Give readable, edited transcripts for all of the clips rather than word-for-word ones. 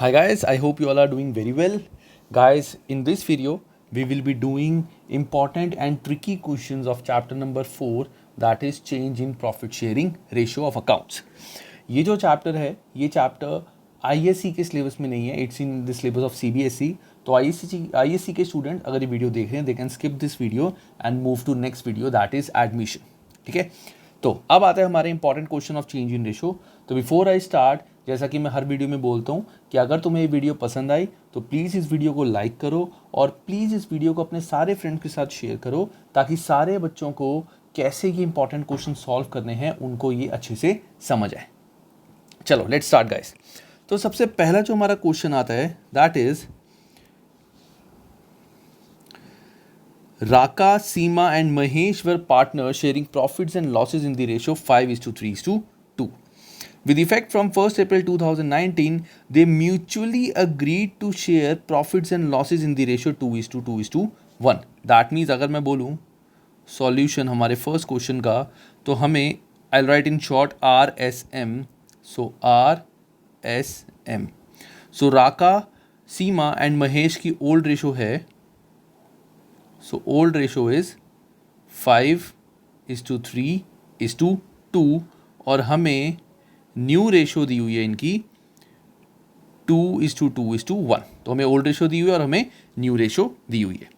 Hi guys, I hope you all are doing very well. Guys, in this video, we will be doing important and tricky questions of chapter number 4, that is change in profit sharing ratio of accounts. ये जो chapter है ये chapter ISC के syllabus में नहीं है, it's in the syllabus of CBSE. तो ISC के स्टूडेंट अगर ये वीडियो देख रहे हैं they can skip this video and move to next video, that is admission. ठीक है, तो अब आता है हमारे important question of change in ratio. तो बिफोर आई स्टार्ट, जैसा कि मैं हर वीडियो में बोलता हूँ कि अगर तुम्हें ये वीडियो पसंद आई तो प्लीज़ इस वीडियो को लाइक करो और प्लीज़ इस वीडियो को अपने सारे फ्रेंड्स के साथ शेयर करो ताकि सारे बच्चों को कैसे ये इंपॉर्टेंट क्वेश्चन सॉल्व करने हैं उनको ये अच्छे से समझ आए. चलो लेट्स स्टार्ट गाइस. तो सबसे पहला जो हमारा क्वेश्चन आता है that is Raka, Seema and Mahesh were partners sharing profits and losses in the ratio 5:3:2. With effect from 1st April 2019, they mutually agreed to share profits and losses in the ratio 2:2:1. That means अगर मैं बोलूँ solution हमारे first question का तो हमें I write in short RSM. So RSM. So Raka, Seema and Mahesh की old ratio है. So old ratio is 5:3:2 और हमें न्यू रेशो दी हुई है इनकी 2:2:1. तो हमें ओल्ड रेशो दी हुई है और हमें न्यू रेशो दी हुई है.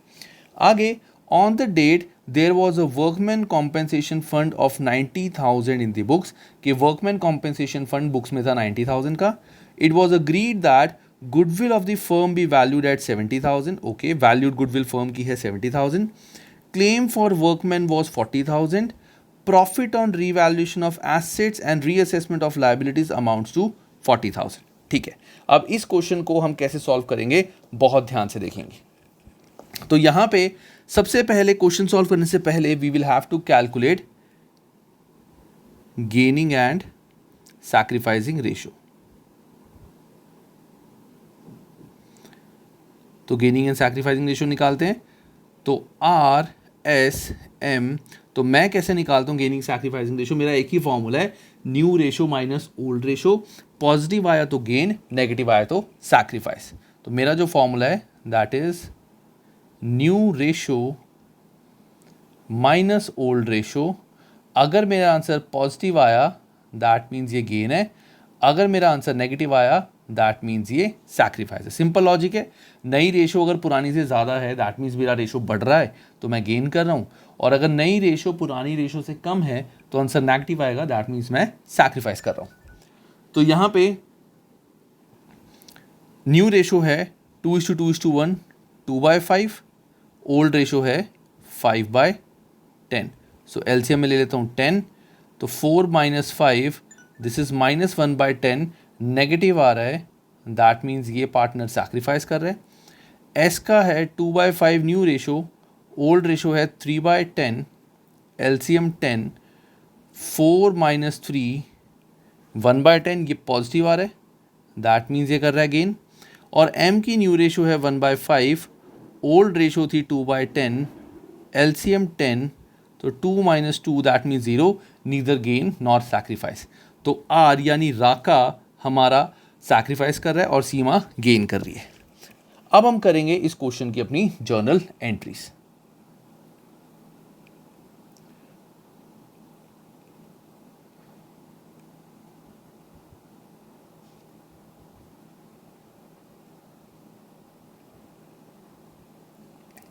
आगे on the date there was a workman compensation fund of 90,000 in the books. कि वर्कमैन कॉम्पेंसेशन फंड बुक्स में था 90,000 का. It was agreed that goodwill of the firm be valued at 70,000. Okay, valued goodwill firm की है 70,000. Claim for workman was 40,000. Profit on revaluation of assets and reassessment of liabilities amounts to 40,000. ठीक है, अब इस question को हम कैसे solve करेंगे बहुत ध्यान से देखेंगे. तो यहां पे सबसे पहले क्वेश्चन सॉल्व करने से पहले we will have to calculate gaining and sacrificing ratio. तो गेनिंग एंड सैक्रिफाइसिंग रेशो निकालते हैं. तो RSM. तो मैं कैसे निकालता हूँ गेनिंग सैक्रिफाइसिंग रेशो? मेरा एक ही फॉर्मूला है, new ratio minus old ratio. Positive आया तो गेन, नेगेटिव आया तो सैक्रिफाइस. तो मेरा जो फॉर्मूला है that is new ratio minus old ratio. अगर मेरा आंसर पॉजिटिव आया दैट मीन्स ये गेन है, अगर मेरा आंसर नेगेटिव आया दैट मीन्स ये सैक्रिफाइस है. सिंपल लॉजिक है. नई रेशो अगर पुरानी से ज़्यादा है दैट मीन्स मेरा रेशो बढ़ रहा है तो मैं गेन कर रहा हूँ, और अगर नई रेशो पुरानी रेशो से कम है तो आंसर नेगेटिव आएगा, दैट मीन्स मैं सैक्रिफाइस कर रहा हूँ. तो यहाँ पे न्यू रेशो है 2:2:1, 2/5. ओल्ड रेशो है 5/10. सो एलसीएम में ले लेता हूँ 10. तो 4 - 5 दिस इज -1/10. नेगेटिव आ रहा है दैट मीन्स ये पार्टनर सैक्रिफाइस कर रहे हैं. एस का है 2/5 न्यू रेशो, ओल्ड रेशो है 3/10. एलसीएम 10. 4 - 3 1/10. ये पॉजिटिव आ रहा है दैट मीन्स ये कर रहा है गेन. और एम की न्यू रेशो है 1/5, ओल्ड रेशो थी 2/10. एलसीएम 10. तो 2 - 2 that means 0, neither gain nor sacrifice. तो आर यानी राका हमारा सैक्रिफाइस कर रहा है और सीमा गेन कर रही है. अब हम करेंगे इस क्वेश्चन की अपनी जर्नल एंट्रीज.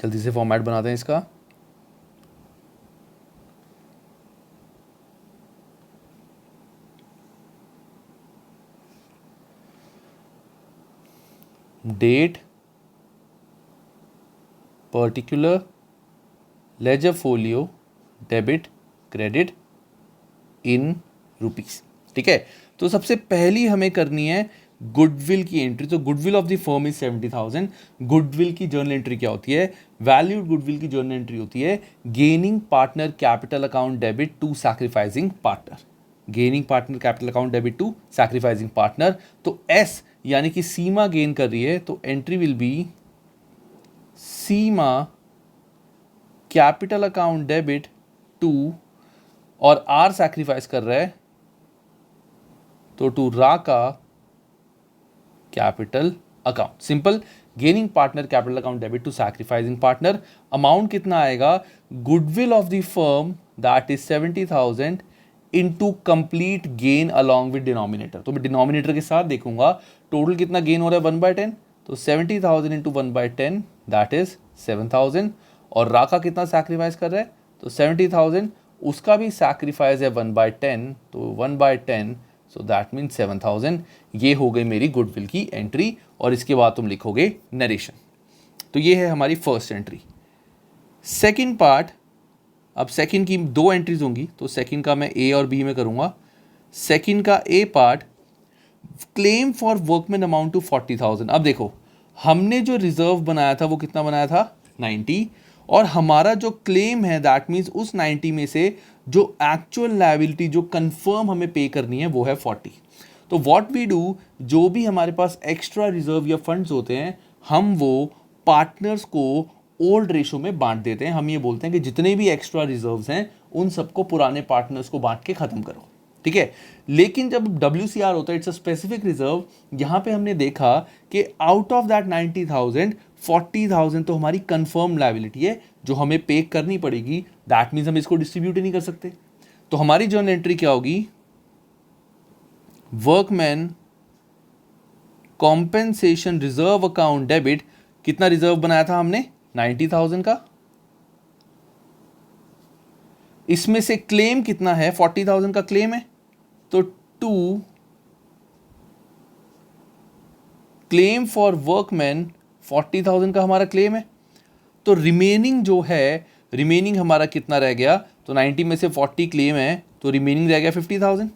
जल्दी से फॉर्मेट बनाते हैं इसका. Date, particular, ledger folio, debit, credit in rupees. ठीक है, तो सबसे पहली हमें करनी है गुडविल की एंट्री. तो goodwill of the firm is 70,000. Goodwill की जर्नल एंट्री क्या होती है? वैल्यूड गुडविल की जर्नल एंट्री होती है gaining partner capital account debit to sacrificing partner. Gaining partner capital account debit to sacrificing partner. तो एस यानी कि सीमा गेन कर रही है तो entry will be Seema capital account debit to, और आर सैक्रिफाइस कर रहा है तो to Raka capital account. Simple. Gaining partner capital account debit to sacrificing partner. Amount कितना आएगा? Goodwill of the firm that is 70,000 into complete gain along with denominator. तो मैं denominator के साथ देखूंगा टोटल कितना गेन हो रहा है 1/10. तो 70,000 इंटू 1/10 दैट इज 7,000. और राका कितना सैक्रिफाइस कर रहा है? तो 70,000, उसका भी सैक्रिफाइस है 1/10. तो 1/10 सो दैट मीन्स 7,000. ये हो गई मेरी गुडविल की एंट्री. और इसके बाद तुम लिखोगे नरेशन. तो ये है हमारी फर्स्ट एंट्री. Second part. अब सेकंड की 2 एंट्रीज होंगी, तो सेकंड का मैं ए और बी में करूंगा. सेकंड का A part, claim for workman amount to 40,000. अब देखो, हमने जो रिजर्व बनाया था वो कितना बनाया था? 90. और हमारा जो क्लेम है दैट मीन्स उस 90 में से जो एक्चुअल लायबिलिटी जो कंफर्म हमें पे करनी है वो है 40. तो व्हाट वी डू, जो भी हमारे पास एक्स्ट्रा रिजर्व या फंड्स होते हैं हम वो पार्टनर्स को ओल्ड रेशो में बांट देते हैं. हम ये बोलते हैं कि जितने भी एक्स्ट्रा रिजर्व्स हैं उन सबको पुराने पार्टनर्स को बांट के खत्म करो. ठीक है. लेकिन जब WCR होता है, इट्स अ स्पेसिफिक रिजर्व, यहां पे हमने देखा कि आउट ऑफ दैट 90,000 40,000 तो हमारी कंफर्म लायबिलिटी है जो हमें पे करनी पड़ेगी. दैट मीन्स हम इसको डिस्ट्रीब्यूट ही नहीं कर सकते. तो हमारी जर्नल एंट्री क्या होगी? Workman compensation reserve account debit. कितना रिजर्व बनाया था हमने? 90,000 का. इसमें से क्लेम कितना है? 40,000 का क्लेम है. तो टू क्लेम फॉर वर्कमैन 40,000 का हमारा क्लेम है. तो रिमेनिंग जो है, रिमेनिंग हमारा कितना रह गया? तो 90 में से 40 क्लेम है तो रिमेनिंग रह गया 50,000.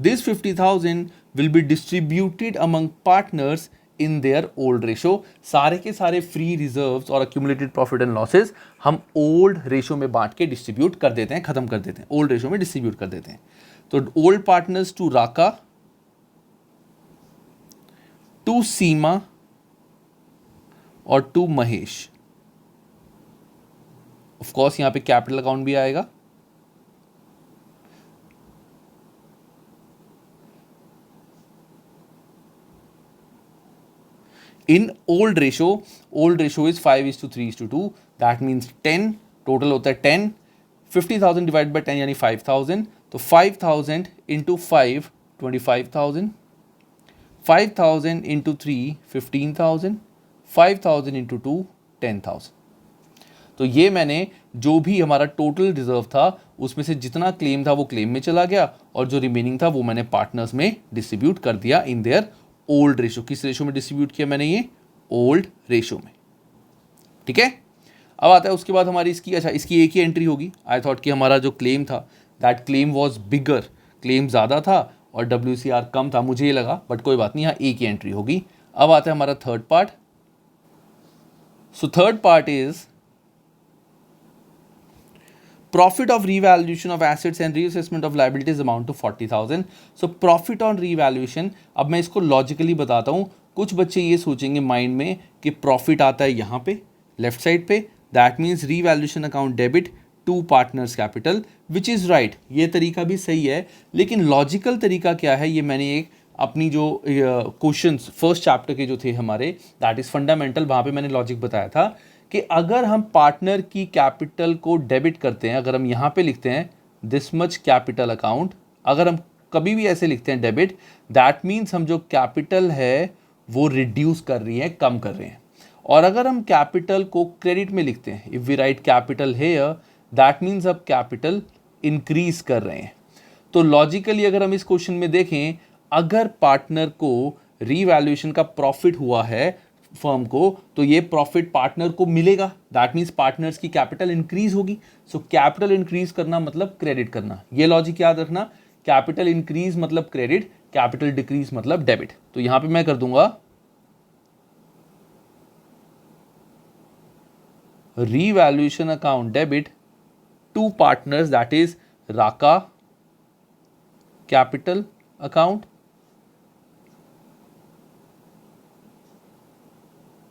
This 50,000 will be distributed among partners in their old ratio. सारे के सारे फ्री रिजर्व्स और अक्यूमुलेटेड प्रॉफिट एंड लॉसेस हम ओल्ड रेशो में बांट के डिस्ट्रीब्यूट कर देते हैं, खत्म कर देते हैं, ओल्ड रेशो में डिस्ट्रीब्यूट कर देते हैं. तो old partners to Raka, to Seema और टू महेश. ऑफ कोर्स यहां पे कैपिटल अकाउंट भी आएगा. इन old ratio is 5:3:2. That means 10. Total होता है 10. 50,000 डिवाइड बाई 10 यानी 5,000. तो 5,000 इंटू 5 25,000. 5,000 इंटू 3 15,000. 5,000 इंटू 2 10,000. तो ये मैंने जो भी हमारा टोटल रिजर्व था उसमें से जितना क्लेम था वो क्लेम में चला गया और जो रिमेनिंग था वो मैंने पार्टनर्स में डिस्ट्रीब्यूट कर दिया इन देयर ओल्ड रेशो. किस रेशो में डिस्ट्रीब्यूट किया मैंने? ये ओल्ड रेशो में. ठीक है. अब आता है उसके बाद हमारी इसकी, अच्छा इसकी एक ही एंट्री होगी. आई थॉट कि हमारा जो क्लेम था that claim was bigger, claim ज़्यादा था और WCR कम था, मुझे ये लगा, बट कोई बात नहीं, यहाँ एक ही एंट्री होगी. अब आता है हमारा third part. So third part is profit of revaluation of assets and reassessment of liabilities amount to 40,000. So profit on revaluation, अब मैं इसको लॉजिकली बताता हूँ. कुछ बच्चे ये सोचेंगे माइंड में कि प्रॉफिट आता है यहाँ पे लेफ्ट साइड पे, that means revaluation account debit to partners capital, which is right. ये तरीका भी सही है, लेकिन लॉजिकल तरीका क्या है ये मैंने एक अपनी जो क्वेश्चंस फर्स्ट चैप्टर के जो थे हमारे, दैट इज़ फंडामेंटल, वहाँ पे मैंने लॉजिक बताया था कि अगर हम पार्टनर की कैपिटल को डेबिट करते हैं, अगर हम यहाँ पे लिखते हैं दिस मच कैपिटल अकाउंट, अगर हम कभी भी ऐसे लिखते हैं डेबिट, दैट मीन्स हम जो कैपिटल है वो रिड्यूस कर रही है, कम कर रहे हैं. और अगर हम कैपिटल को क्रेडिट में लिखते हैं, if we write capital here, that means अब कैपिटल इंक्रीज कर रहे हैं. तो लॉजिकली अगर हम इस क्वेश्चन में देखें, अगर पार्टनर को रीवैल्यूएशन का प्रॉफिट हुआ है फर्म को, तो ये प्रॉफिट पार्टनर को मिलेगा, दैट मीन्स पार्टनर्स की कैपिटल इंक्रीज होगी. सो कैपिटल इंक्रीज करना मतलब क्रेडिट करना, ये लॉजिक याद रखना. कैपिटल इंक्रीज मतलब क्रेडिट, कैपिटल डिक्रीज मतलब डेबिट. तो यहां पे मैं कर दूंगा revaluation account debit to partners, that is Raka capital account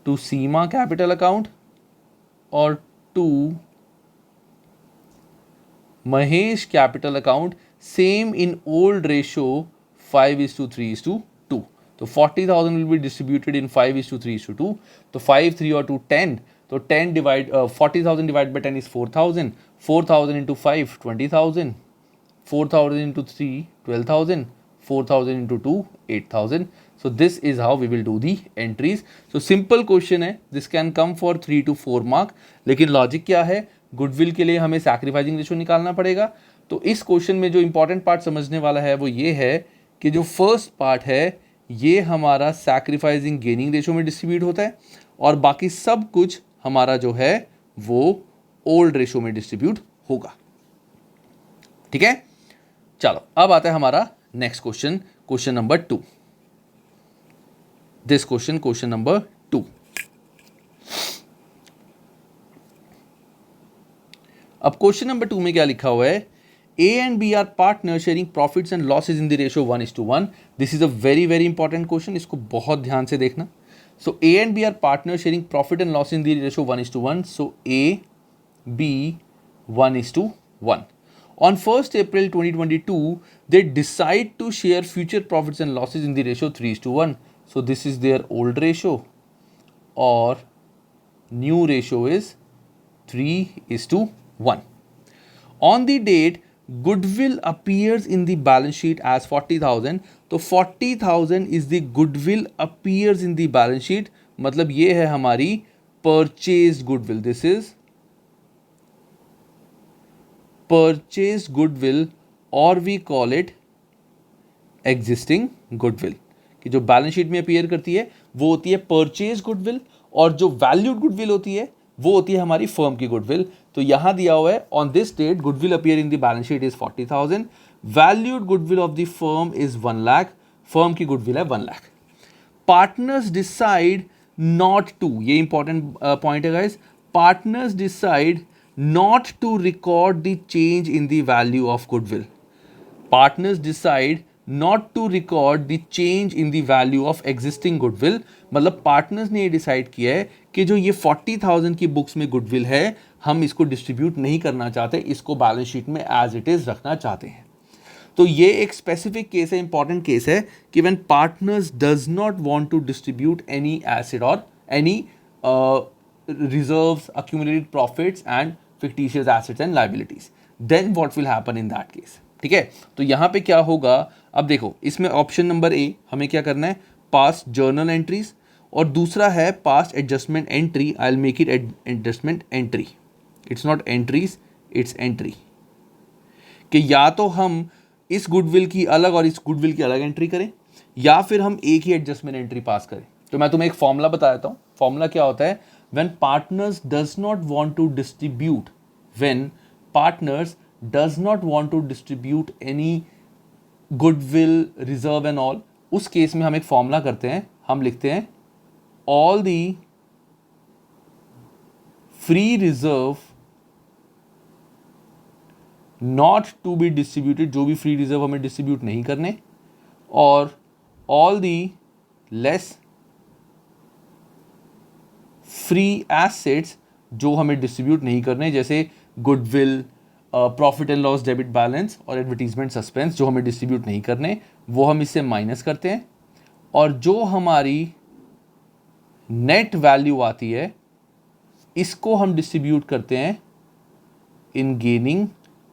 to Seema capital account और to Mahesh capital account, same in old ratio 5:3:2. तो 40,000 विल बी डिस्ट्रीब्यूटेड इन 5:3:2, तो 5, 3 और 2 10, तो 10 divide 40,000 divide by 10 is 4,000, 4,000 into 5 20,000, 4,000 into 3 12,000, 4,000 into 2 8,000. So this is how we will do the entries. So simple question है, this can come for 3 to 4 mark. लेकिन logic क्या है, goodwill के लिए हमें सैक्रिफाइसिंग रेशो निकालना पड़ेगा. तो इस क्वेश्चन में जो इंपॉर्टेंट पार्ट समझने वाला है वो ये है कि जो फर्स्ट पार्ट है ये हमारा सैक्रिफाइसिंग गेनिंग रेशो में डिस्ट्रीब्यूट होता है और बाकी सब कुछ हमारा जो है वो ओल्ड रेशो में डिस्ट्रीब्यूट होगा. ठीक है, चलो अब आता है हमारा next question, question number 2. This question number 2. अब क्वेश्चन नंबर 2 में क्या लिखा हुआ है, A and B are partners sharing profits and losses in the ratio 1:1. This is a very very important question. इसको बहुत ध्यान से देखना. So A and B are partners sharing profit and loss in the ratio 1:1. So A, B 1:1. On 1st April 2022, they decide to share future profits and losses in the ratio 3:1. So this is their old ratio, or new ratio is 3:1. On the date, goodwill appears in the balance sheet as 40,000. तो 40,000 is the goodwill appears in the balance sheet. मतलब ये है हमारी purchased goodwill. This is purchased goodwill, or we call it existing goodwill. कि जो balance sheet में appear करती है वो होती है परचेज गुडविल, और जो वैल्यूड गुडविल होती है वो होती है हमारी फर्म की गुडविल. तो यहां दिया हुआ है on this date goodwill appear in the balance sheet is 40,000, valued goodwill of the firm is 1 lakh, firm की गुडविल है 1 lakh. Partners decide not to, ये इंपॉर्टेंट पॉइंट है guys, partners decide not to record the change in the value of goodwill. Partners decide not to record the change in the value of existing goodwill. मतलब partners ने ये decide किया है कि जो ये 40,000 की बुक्स में गुडविल है हम इसको डिस्ट्रीब्यूट नहीं करना चाहते, इसको बैलेंस शीट में एज इट इज रखना चाहते हैं. तो ये एक स्पेसिफिक केस है, इंपॉर्टेंट केस है कि when partners does not want to distribute any asset और any reserves, accumulated profits and fictitious assets and liabilities, then what will happen in that case. ठीक है, तो यहां पे क्या होगा, अब देखो इसमें ऑप्शन नंबर ए हमें क्या करना है, पास्ट जर्नल एंट्रीज, और दूसरा है past adjustment entry. I will make it adjustment entry, it's not entries, it's entry. कि या तो हम इस गुडविल की अलग और इस गुडविल की अलग एंट्री करें, या फिर हम एक ही एडजस्टमेंट एंट्री पास करें. तो मैं तुम्हें एक फॉर्मूला बता देता हूं. फॉर्मूला क्या होता है, when partners does not want to distribute, when partners does not want to distribute any goodwill, reserve and all, उस केस में हम एक फॉर्मूला करते हैं, हम लिखते हैं all the free reserve not to be distributed, जो भी फ्री रिजर्व हमें डिस्ट्रीब्यूट नहीं करने, और all the less free assets जो हमें डिस्ट्रीब्यूट नहीं करने, जैसे goodwill, profit and loss debit balance और एडवर्टीजमेंट सस्पेंस जो हमें डिस्ट्रीब्यूट नहीं करने, वो हम इससे माइनस करते हैं. और जो हमारी नेट वैल्यू आती है इसको हम डिस्ट्रीब्यूट करते हैं in gaining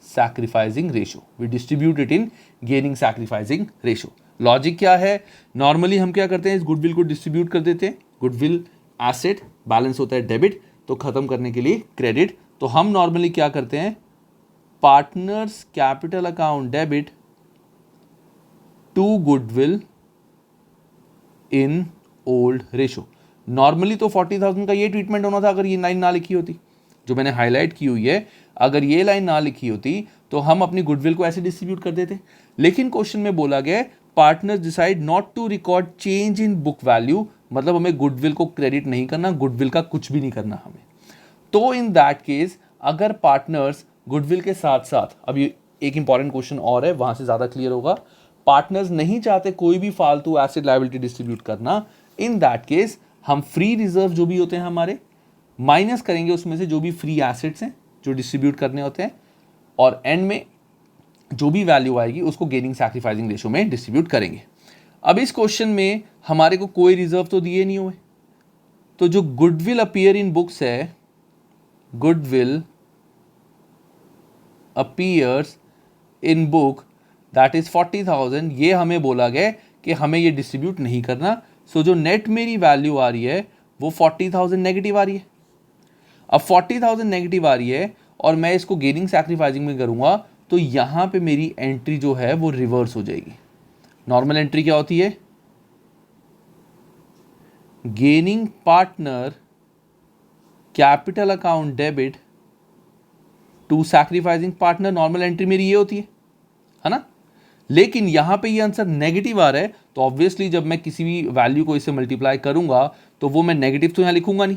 sacrificing ratio. We distribute it in gaining sacrificing ratio. Logic क्या है, नॉर्मली हम क्या करते हैं, इस गुडविल को डिस्ट्रीब्यूट कर देते हैं. गुडविल एसेट, बैलेंस होता है डेबिट, तो खत्म करने के लिए क्रेडिट. तो हम नॉर्मली क्या करते हैं, partners capital account debit to goodwill in old ratio. Normally तो 40,000 का ये ट्रीटमेंट होना था अगर ये लाइन ना लिखी होती, जो मैंने हाईलाइट की हुई है. अगर ये लाइन ना लिखी होती तो हम अपनी गुडविल को ऐसे डिस्ट्रीब्यूट कर देते. लेकिन क्वेश्चन में बोला गया partners decide not to record change in book value, मतलब हमें गुडविल को क्रेडिट नहीं करना, गुडविल का कुछ भी नहीं करना हमें. तो इन दैट केस अगर पार्टनर्स गुडविल के साथ साथ, अब ये एक इंपॉर्टेंट क्वेश्चन और है, वहां से ज्यादा क्लियर होगा, पार्टनर्स नहीं चाहते कोई भी फालतू एसेट लायबिलिटी डिस्ट्रीब्यूट करना, इन दैट केस हम फ्री रिजर्व जो भी होते हैं हमारे माइनस करेंगे उसमें से जो भी फ्री एसेट्स हैं जो डिस्ट्रीब्यूट करने होते हैं, और एंड में जो भी वैल्यू आएगी उसको गेनिंग सैक्रिफाइसिंग रेशो में डिस्ट्रीब्यूट करेंगे. अब इस क्वेश्चन में हमारे को कोई रिजर्व तो दिए नहीं हुए, तो जो गुडविल अपीयर इन बुक्स है, goodwill appears in book that is 40,000, ये हमें बोला गया कि हमें ये डिस्ट्रीब्यूट नहीं करना। सो जो नेट मेरी वैल्यू आ रही है वो 40,000 नेगेटिव आ रही है। अब 40,000 नेगेटिव आ रही है और मैं इसको गेनिंग सैक्रिफाइसिंग में करूंगा तो यहां पे मेरी एंट्री जो है वो रिवर्स हो जाएगी। नॉर्मल एंट्री क्या होती है? Gaining partner capital account debit to sacrificing partner, normal entry मेरी ये होती है ना। लेकिन यहां पे ये आंसर नेगेटिव आ रहा है, तो ऑब्वियसली जब मैं किसी भी वैल्यू को इससे मल्टीप्लाई करूंगा तो वो मैं नेगेटिव तो यहां लिखूंगा नहीं,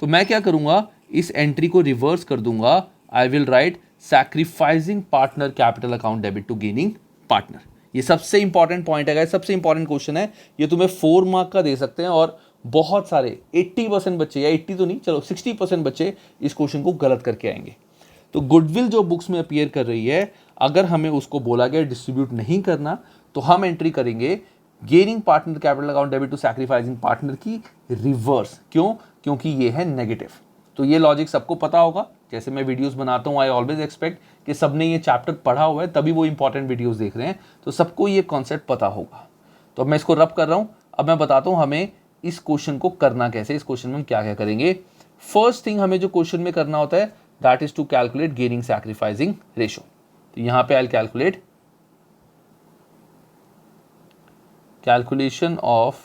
तो मैं क्या करूंगा, इस एंट्री को रिवर्स कर दूंगा। I will write sacrificing partner capital account debit to gaining partner. ये सबसे इंपॉर्टेंट पॉइंट है, सबसे इंपॉर्टेंट क्वेश्चन है, ये तुम्हें 4 मार्क का दे सकते हैं और बहुत सारे 80% बच्चे, या 80 तो नहीं, चलो 60% बच्चे इस क्वेश्चन को गलत करके आएंगे। तो गुडविल जो बुक्स में अपीयर कर रही है, अगर हमें उसको बोला गया डिस्ट्रीब्यूट नहीं करना, तो हम एंट्री करेंगे gaining partner capital account debit to sacrificing partner की रिवर्स। क्यों? क्योंकि ये है नेगेटिव। तो ये लॉजिक सबको पता होगा, जैसे मैं वीडियोस बनाता हूँ, आई ऑलवेज एक्सपेक्ट कि सबने ये चैप्टर पढ़ा हुआ है, तभी वो इंपॉर्टेंट वीडियोस देख रहे हैं, तो सबको ये कॉन्सेप्ट पता होगा। तो अब मैं इसको रब कर रहा हूँ। अब मैं बताता हूँ हमें इस क्वेश्चन को करना कैसे, इस क्वेश्चन में हम क्या क्या करेंगे। फर्स्ट थिंग हमें जो क्वेश्चन में करना होता है that is to calculate gaining sacrificing ratio. तो यहां पे I calculate calculation of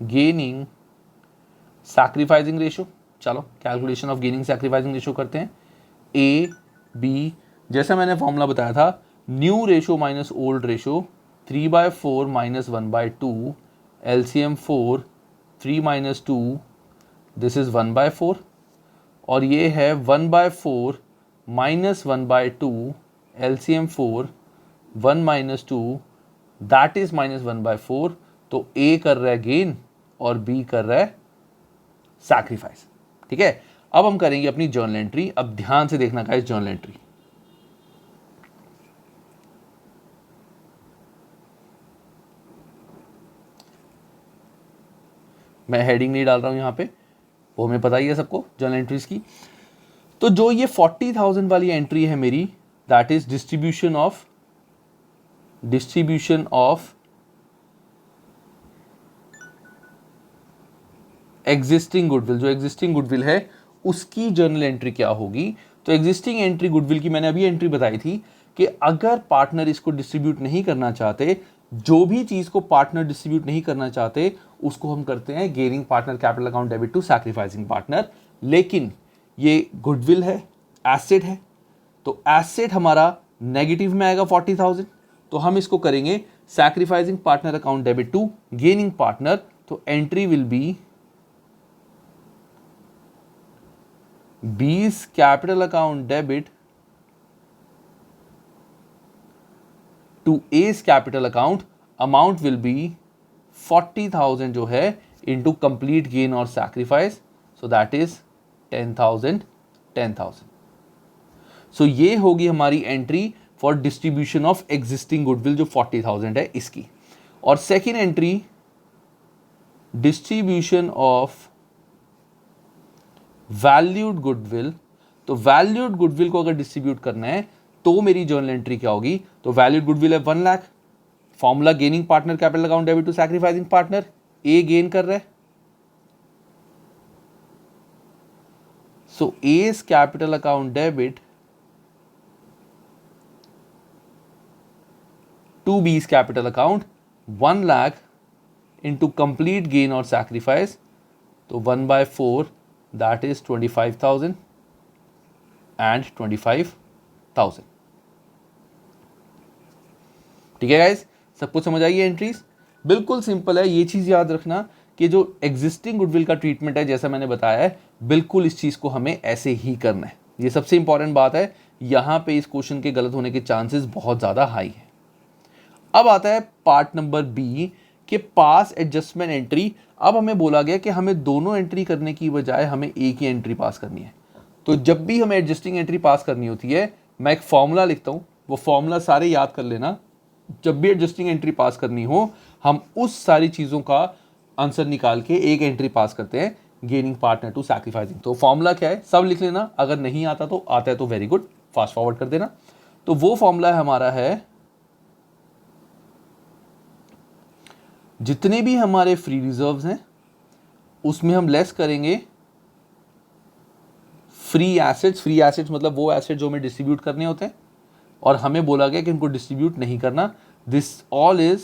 gaining sacrificing ratio. चलो calculation of gaining sacrificing ratio करते हैं। ए बी, जैसा मैंने फॉर्मूला बताया था, new ratio minus old ratio, 3/4 minus 1/2, LCM 4, 3 minus 2, this is 1/4, और ये है 1/4 minus 1/2, LCM 4, 1 minus 2, that is minus 1/4। तो ए कर रहा है गेन और बी कर रहा है सैक्रिफाइस। ठीक है, अब हम करेंगे अपनी जर्नल एंट्री। अब ध्यान से देखना गाइस जर्नल एंट्री। मैं हेडिंग नहीं डाल रहा हूं यहां पे, वो हमें पता ही है सबको जर्नल एंट्रीज की। तो जो ये 40,000 वाली एंट्री है मेरी, that is distribution of existing goodwill. जो एग्जिस्टिंग गुडविल है उसकी जर्नल एंट्री क्या होगी? तो एग्जिस्टिंग एंट्री गुडविल की मैंने अभी एंट्री बताई थी कि अगर पार्टनर इसको डिस्ट्रीब्यूट नहीं करना चाहते, जो भी चीज को पार्टनर डिस्ट्रीब्यूट नहीं करना चाहते, उसको हम करते हैं gaining partner capital account debit to sacrificing partner. लेकिन ये गुडविल है, एसेट है, तो एसेट हमारा नेगेटिव में आएगा 40,000, तो हम इसको करेंगे sacrificing partner account debit to gaining partner. तो entry will be B's capital account debit to A's capital account, amount will be 40,000 जो है into complete gain और sacrifice, so that is 10,000 10,000। so ये होगी हमारी entry for distribution of existing goodwill जो 40,000 है इसकी। और second entry distribution of valued goodwill. तो वैल्यूड गुडविल को अगर डिस्ट्रीब्यूट करना है तो मेरी जर्नल एंट्री क्या होगी? तो वैल्यूड गुडविल है 1 lakh, formula gaining partner capital account debit to sacrificing partner. A gain कर रहा है, so A's capital account debit to B's capital account 1 lakh into complete gain और सैक्रिफाइस, तो 1/4 that is 25,000 and 25,000। ठीक है गाइस, सब कुछ समझ आई है एंट्रीज? बिल्कुल सिंपल है। ये चीज याद रखना कि जो एग्जिस्टिंग गुडविल का ट्रीटमेंट है, जैसा मैंने बताया है, बिल्कुल इस चीज को हमें ऐसे ही करना है। ये सबसे इंपॉर्टेंट बात है, यहां पे इस क्वेश्चन के गलत होने के चांसेस बहुत ज्यादा हाई है। अब आता है पार्ट नंबर बी कि पास एडजस्टमेंट एंट्री। अब हमें बोला गया कि हमें दोनों एंट्री करने की बजाय हमें एक ही एंट्री पास करनी है। तो जब भी हमें एडजस्टिंग एंट्री पास करनी होती है, मैं एक फॉर्मूला लिखता हूं, वो फॉर्मूला सारे याद कर लेना। जब भी एडजस्टिंग एंट्री पास करनी हो हम उस सारी चीज़ों का आंसर निकाल के एक एंट्री पास करते हैं, गेनिंग पार्टनर टू सैक्रिफाइसिंग। तो फॉर्मूला क्या है सब लिख लेना, अगर नहीं आता तो आता है तो वेरी गुड, फास्ट फॉरवर्ड कर देना। तो वो फॉर्मूला हमारा है, जितने भी हमारे फ्री रिजर्व्स हैं उसमें हम लेस करेंगे फ्री एसेट्स। फ्री एसेट्स मतलब वो एसेट जो हमें डिस्ट्रीब्यूट करने होते हैं और हमें बोला गया कि इनको डिस्ट्रीब्यूट नहीं करना। This all is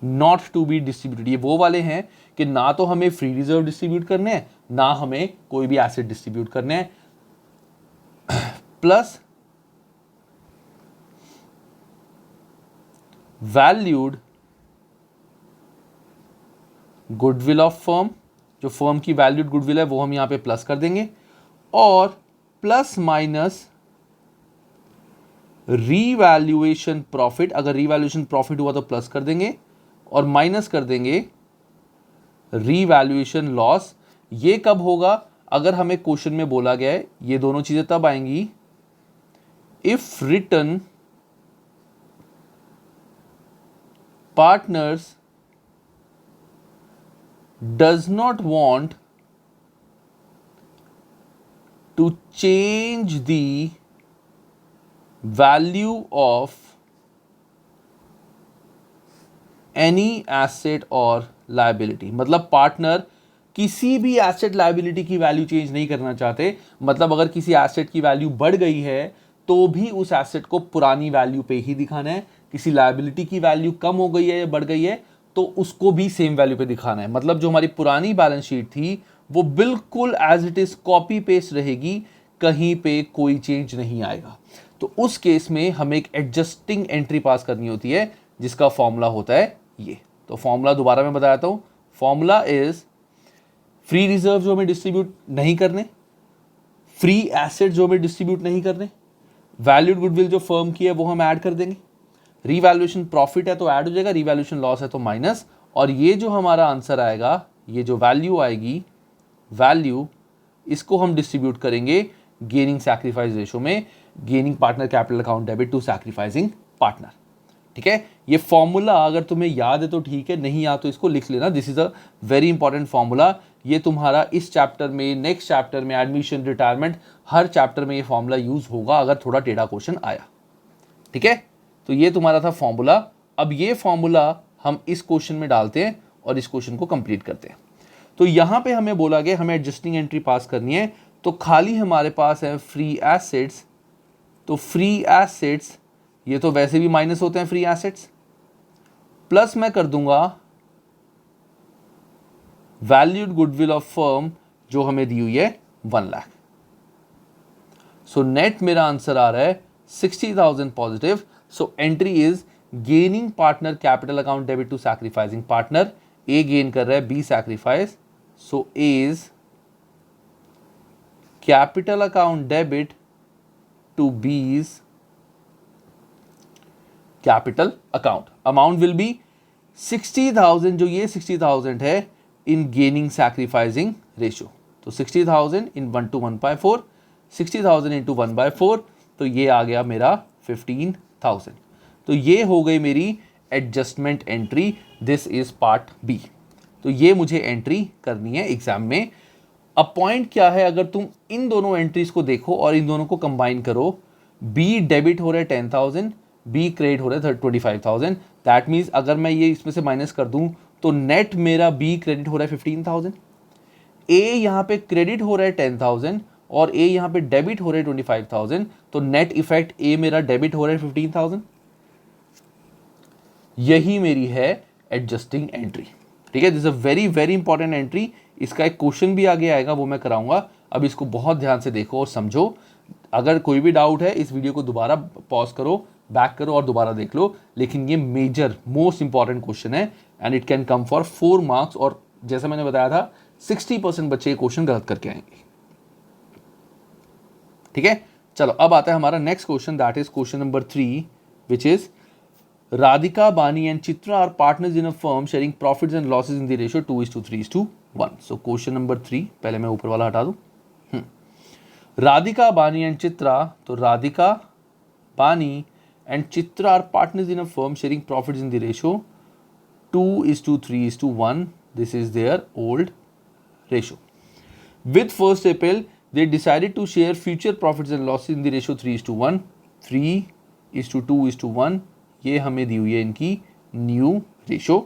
not to be distributed. ये वो वाले हैं कि ना तो हमें फ्री रिजर्व डिस्ट्रीब्यूट करने हैं ना हमें कोई भी एसेट डिस्ट्रीब्यूट करने हैं। Plus valued goodwill of firm, जो फर्म की वैल्यूड गुडविल है वो हम यहां पे प्लस कर देंगे, और प्लस माइनस रीवैल्यूएशन प्रॉफिट, अगर रीवैल्यूएशन प्रॉफिट हुआ तो प्लस कर देंगे और माइनस कर देंगे रीवैल्यूएशन लॉस। ये कब होगा, अगर हमें क्वेश्चन में बोला गया है, ये दोनों चीजें तब आएंगी if return partners does not want to change the value of any asset or liability। मतलब पार्टनर किसी भी एसेट लाइबिलिटी की वैल्यू चेंज नहीं करना चाहते। मतलब अगर किसी एसेट की वैल्यू बढ़ गई है तो भी उस एसेट को पुरानी वैल्यू पे ही दिखाना है, किसी लाइबिलिटी की वैल्यू कम हो गई है या बढ़ गई है तो उसको भी सेम वैल्यू पे दिखाना है। मतलब जो हमारी पुरानी बैलेंस शीट थी वो बिल्कुल as it is copy paste रहेगी, कहीं पे कोई चेंज नहीं आएगा। तो उस केस में हमें एक एडजस्टिंग एंट्री पास करनी होती है जिसका फॉर्मूला होता है ये। तो फॉर्मूला दोबारा मैं बताता हूं, फॉर्मूला इज फ्री रिजर्व जो हमें डिस्ट्रीब्यूट नहीं करने, फ्री एसेट जो हमें डिस्ट्रीब्यूट नहीं करने, वैल्यूड गुडविल जो फर्म की है वो हम ऐड कर देंगे, रीवैल्यूएशन प्रॉफिट है तो ऐड हो जाएगा, रीवैल्यूएशन लॉस है तो माइनस, और ये जो हमारा आंसर आएगा, ये जो वैल्यू आएगी, वैल्यू इसको हम डिस्ट्रीब्यूट करेंगे गेनिंग सैक्रिफाइस रेशो में, gaining partner capital account debit to sacrificing partner. ठीक है, ये फॉर्मूला अगर तुम्हें याद है तो ठीक है, नहीं याद तो इसको लिख लेना। This is a very important formula. ये तुम्हारा इस चैप्टर में, नेक्स्ट चैप्टर में, एडमिशन, रिटायरमेंट, हर चैप्टर में ये फॉर्मूला यूज होगा अगर थोड़ा टेढ़ा क्वेश्चन आया। ठीक है, तो ये तुम्हारा था फॉर्मूला। अब ये फॉर्मूला हम इस क्वेश्चन में डालते हैं और इस क्वेश्चन को कंप्लीट करते हैं। तो यहां पे हमें बोला गया हमें एडजस्टिंग एंट्री पास करनी है, तो खाली हमारे पास है फ्री एसेट्स। तो फ्री एसेट्स ये तो वैसे भी माइनस होते हैं फ्री एसेट्स, प्लस मैं कर दूंगा वैल्यूड गुडविल ऑफ फर्म जो हमें दी हुई है 1 लाख। सो नेट मेरा आंसर आ रहा है 60,000 positive. So entry is gaining partner capital account debit to sacrificing partner. A gain कर रहा है, B sacrifice, so A is capital account debit to B's capital account. Amount will be 60,000, जो ये 60,000 है इन गेनिंग सैक्रिफाइसिंग रेशियो। तो 60,000 इन 1 to 1/4, 60,000 into 1/4, तो ये आ गया मेरा 15,000। तो ये हो गई मेरी adjustment entry. This is part B. तो ये मुझे एंट्री करनी है एग्जाम में। अब पॉइंट क्या है, अगर तुम इन दोनों एंट्रीज को देखो और इन दोनों को कंबाइन करो, बी डेबिट हो रहा है 10,000, बी क्रेडिट हो रहा है 25,000। दैट मीन्स अगर मैं ये इसमें से माइनस कर दूं तो नेट मेरा बी क्रेडिट हो रहा है 15,000, ए यहां पे क्रेडिट हो रहा है 10,000 और ए यहां पे डेबिट हो रहा है 25,000। तो नेट इफेक्ट ए मेरा डेबिट हो रहा है 15,000। यही मेरी है एडजस्टिंग एंट्री। ठीक है, this is a very very important entry. इसका एक क्वेश्चन भी आगे आएगा, वो मैं कराऊंगा। अब इसको बहुत ध्यान से देखो और समझो। अगर कोई भी डाउट है इस वीडियो को दोबारा पॉज करो, बैक करो और दोबारा देख लो। लेकिन ये मेजर मोस्ट इंपॉर्टेंट क्वेश्चन है and it can come for 4 marks. और जैसा मैंने बताया था 60% बच्चे ये क्वेश्चन गलत करके आएंगे। ठीक है, चलो अब आता है हमारा next question, that is question number 3, which is Radhika, Bani and Chitra are partners in a firm sharing profits and losses in the ratio 2:3:1. So question number 3, पहले मैं ऊपर वाला हटा दूं। Radhika, Bani and Chitra, तो Radhika, Bani and Chitra are partners in a firm sharing profits in the ratio 2:3:1. This is their old ratio. With 1st April, they decided to share future profits and losses in the ratio 3:1. 3:2:1. ये हमें दी हुई है इनकी new ratio.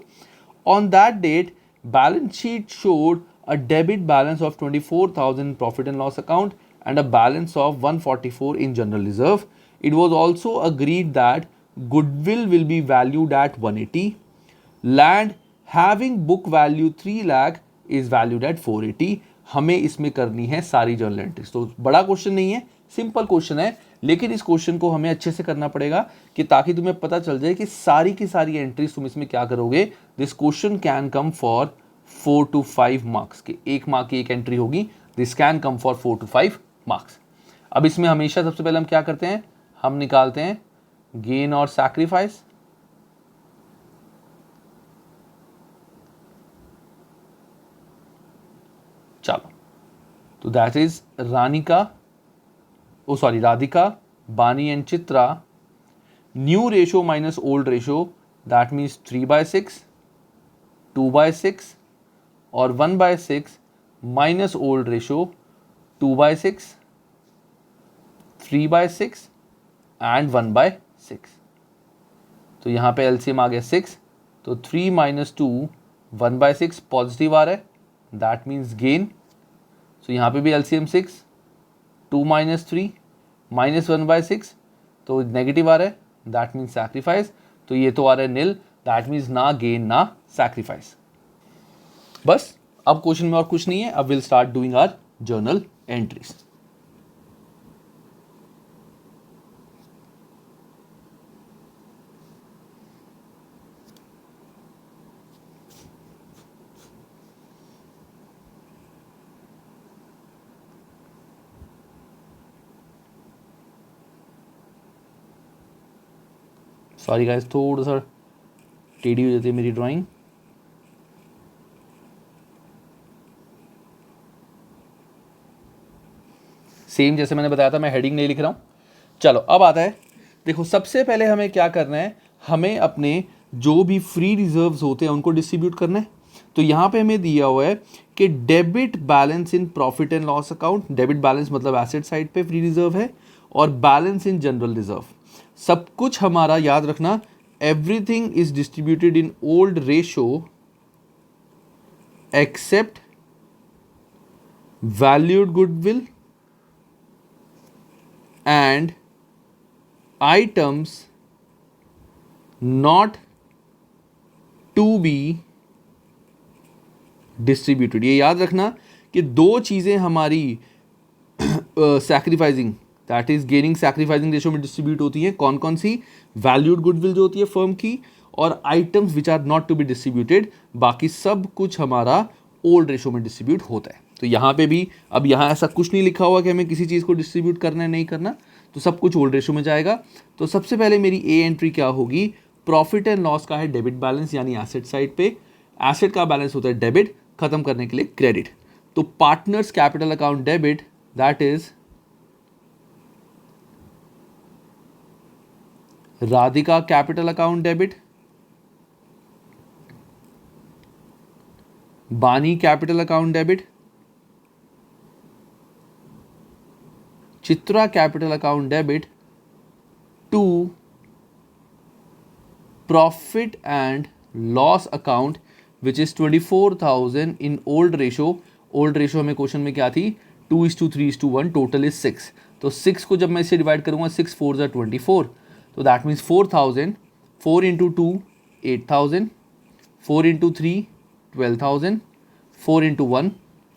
On that date, balance sheet showed a debit balance of 24,000 in profit and loss account and a balance of 144 in general reserve. It was also agreed that goodwill will be valued at 180. Land having book value 3 lakh is valued at 480. हमें इसमें करनी है सारी journal entries. तो बड़ा question नहीं है, simple question है, लेकिन इस क्वेश्चन को हमें अच्छे से करना पड़ेगा कि ताकि तुम्हें पता चल जाए कि सारी की सारी एंट्रीज तुम इसमें क्या करोगे. This question can come for 4 to 5 marks के. 1 मार्क की एक एंट्री होगी. This can come for 4 to 5 marks. अब इसमें हमेशा सबसे पहले हम क्या करते हैं, हम निकालते हैं गेन और सैक्रिफाइस. चलो, तो दैट इज राधिका, बानी and Chitra. New ratio minus old ratio, that means 3/6, 2/6 और 1/6 माइनस ओल्ड रेशो 2/6, 3/6 एंड 1/6. तो यहां पे एलसीएम आ गया 6. तो 3 - 2 1/6 पॉजिटिव आ रहा है, दैट मीन्स गेन. सो यहाँ पे भी एलसीएम 6, 2 - 3 -1/6 तो नेगेटिव आ रहा है, दैट मीन्स सैक्रिफाइस. तो ये तो आ रहा है नील, दैट मीन्स ना गेन ना सैक्रिफाइस. बस अब क्वेश्चन में और कुछ नहीं है. अब will start doing our journal entries. Sorry guys, थोड़ा सा टेढ़ी हो जाती है मेरी ड्राइंग. सेम जैसे मैंने बताया था, मैं हेडिंग नहीं लिख रहा हूं. चलो अब आता है, देखो सबसे पहले हमें क्या करना है, हमें अपने जो भी फ्री रिजर्व्स होते हैं उनको डिस्ट्रीब्यूट करना है. तो यहां पे हमें दिया हुआ है कि debit balance in profit and loss account. Debit balance मतलब एसेट साइड पे फ्री रिजर्व है, और बैलेंस इन जनरल रिजर्व. सब कुछ हमारा याद रखना, everything is distributed in old ratio except valued goodwill and items not to be distributed. ये याद रखना कि दो चीज़ें हमारी sacrificing that is gaining sacrificing ratio में डिस्ट्रीब्यूट होती हैं. कौन कौन सी? वैल्यूड गुडविल जो होती है फर्म की, और items which are not to be distributed. बाकी सब कुछ हमारा ओल्ड रेशो में डिस्ट्रीब्यूट होता है. तो यहाँ पे भी अब यहाँ ऐसा कुछ नहीं लिखा हुआ कि हमें किसी चीज़ को डिस्ट्रीब्यूट करना है नहीं करना, तो सब कुछ ओल्ड रेशो में जाएगा. तो सबसे पहले मेरी ए एंट्री क्या होगी, प्रॉफिट एंड लॉस का है डेबिट बैलेंस यानी एसेट साइड पे. एसेट का बैलेंस होता है डेबिट, खत्म करने के लिए क्रेडिट. तो partners capital account debit, that is Radhika capital account debit, Bani capital account debit, Chitra capital account debit to profit and loss account which is 24,000 in old ratio. Old ratio हमें question में क्या थी, 2:3:1, टोटल इज 6. तो 6 को जब मैं इसे डिवाइड करूंगा, 6 4 = 24. तो that means 4,000, 4 × 2 8,000, 4 × 3 12,000, 4 × 1